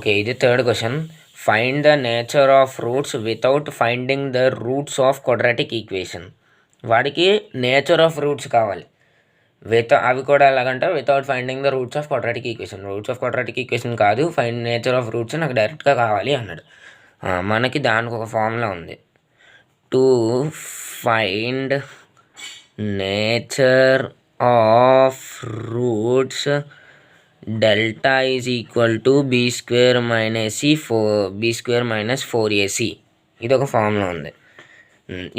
Okay, ఇది third question. Find the nature of roots without finding the roots of quadratic equation. వాడికి nature of roots కావాలి. అవి కూడా ఎలాగంటే without finding the roots of quadratic equation. Roots of quadratic equation కాదు, find nature of roots నాకు డైరెక్ట్గా కావాలి అన్నాడు. మనకి దానికి ఒక ఫార్ములా ఉంది. To find nature of roots delta is equal to b square minus b square minus 4ac. ఇది ఒక ఫార్ములా ఉంది.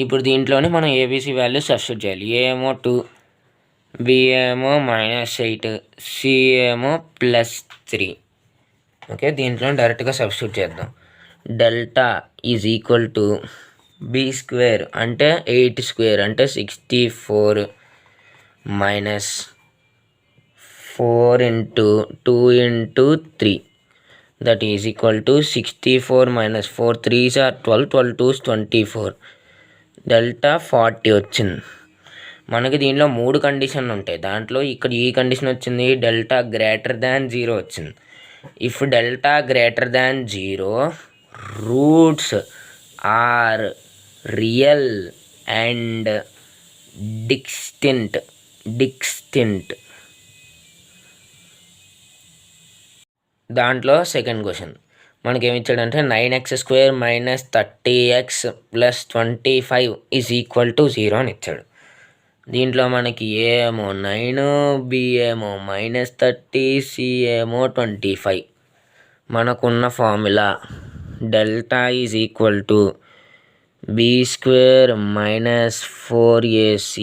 ఇప్పుడు దీంట్లోనే మనం ఏబీసీ వాల్యూ సబ్స్టిట్యూట్ చేయాలి. ఏ ఏమో 2, బి ఏమో -8, సి ఏమో +3. ఓకే, దీంట్లో డైరెక్ట్గా సబ్స్టిట్యూట్ చేద్దాం. Delta is equal to b square అంటే 8 స్క్వేర్ అంటే 64 minus 4 into 2 into 3, that is equal to 64 minus 4 3s are 12, 12 2s 24, delta 40 వచ్చింది. మనకి దీనిలో 3 కండిషన్లు ఉంటాయి. దాంట్లో ఇక్కడ ఈ కండిషన్ వచ్చింది, డెల్టా గ్రేటర్ దాన్ 0 వచ్చింది. If delta greater than 0 roots are real and distinct. దాంట్లో సెకండ్ క్వశ్చన్ మనకేమి ఇచ్చాడంటే 9x² minus 30x plus 25 is equal to 0 అని ఇచ్చాడు. దీంట్లో మనకి ఏ ఏమో 9, బి ఏమో -30, సి ఏమో 25. మనకున్న formula delta is equal to b square minus 4ac.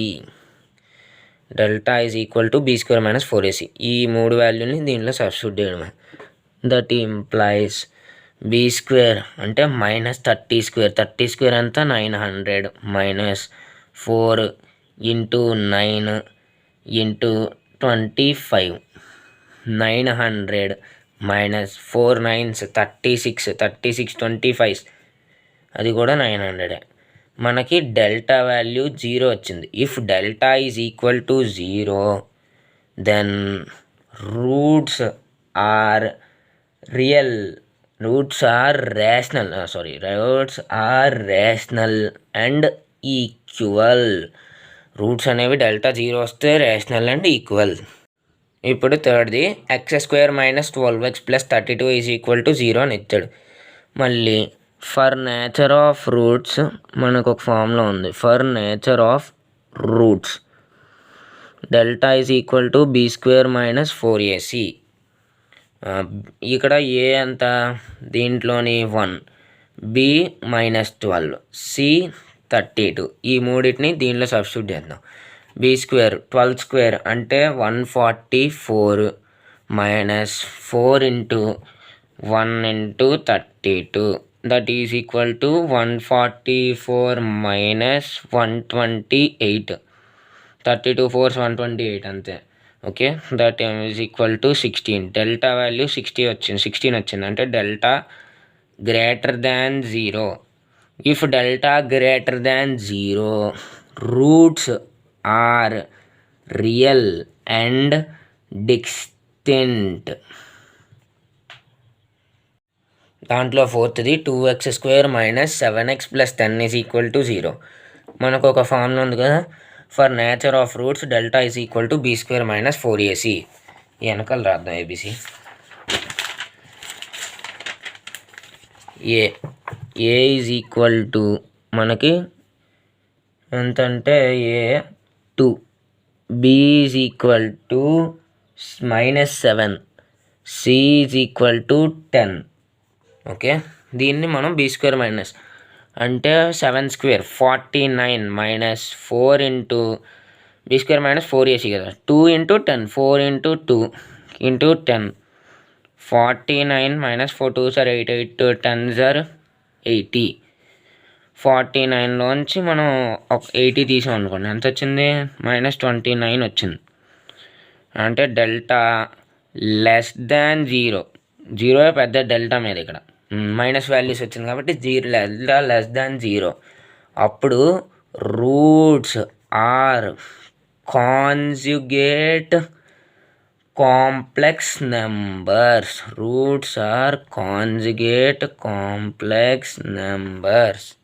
Delta is equal to b square minus 4ac. ఈ 3 వాల్యూని దీంట్లో సబ్స్టిట్యూట్ చేయడమే. దట్ ఇంప్లైస్ బీ స్క్వేర్ అంటే -30 స్క్వేర్, 30 స్క్వేర్ అంతా 900 minus 4 into 9 into 25, 900 minus 4 9s 36, 36 25, అది కూడా 900. మనకి డెల్టా వాల్యూ 0 వచ్చింది. If delta is equal to 0 then roots are real, roots are rational and equal. Roots అనేవి డెల్టా 0 వస్తే రేషనల్ అండ్ ఈక్వల్. ఇప్పుడు థర్డ్ది x² minus 12x plus 32 is equal to 0 అని ఇచ్చాడు. మళ్ళీ ఫర్ నేచర్ ఆఫ్ రూట్స్ మనకు ఒక ఫార్ములా ఉంది. For nature of roots delta is equal to b square minus 4ac. ఇక్కడ ఏ అంత దీంట్లోని 1, బి -12, సి 32. ఈ మూడింటిని దీనిలో సబ్స్టిట్యూట్ చేద్దాం. బీ స్క్వేర్ 12 స్క్వేర్ అంటే 144 minus 4 into 1 into 32, that is equal to 144 minus 128, 32 4s 128 అంతే. Okay, that is equal to 16. Delta value 16 వచ్చింది అంటే delta greater than 0. If delta greater than 0 roots are real and distinct. దాంట్లో ఫోర్త్ది 2x² minus 7x plus 10 is equal to 0. మనకు ఒక formula ఉంది కదా, for nature of roots delta is equal to b square minus 4ac. వెనకాల రాద్దాం abc. A is equal to మనకి ఎంతంటే a 2, b is equal to -7, c is equal to 10. Okay, దీన్ని మనం బీ స్క్వేర్ మైనస్ అంటే 7 square 49 minus 4 into b square minus 4ac కదా, 2 into 10, 4 into 2 into 10, 49 minus 4 2s are 8, 8 10s are 80. 49లోంచి మనం ఒక 80 తీసాం అనుకోండి, ఎంత వచ్చింది -29 వచ్చింది. అంటే డెల్టా లెస్ దాన్ 0 పెద్ద డెల్టా మీద ఇక్కడ మైనస్ వాల్యూస్ వచ్చింది కాబట్టి డెల్టా లెస్ దాన్ 0. అప్పుడు roots are conjugate complex numbers. Roots are conjugate complex numbers.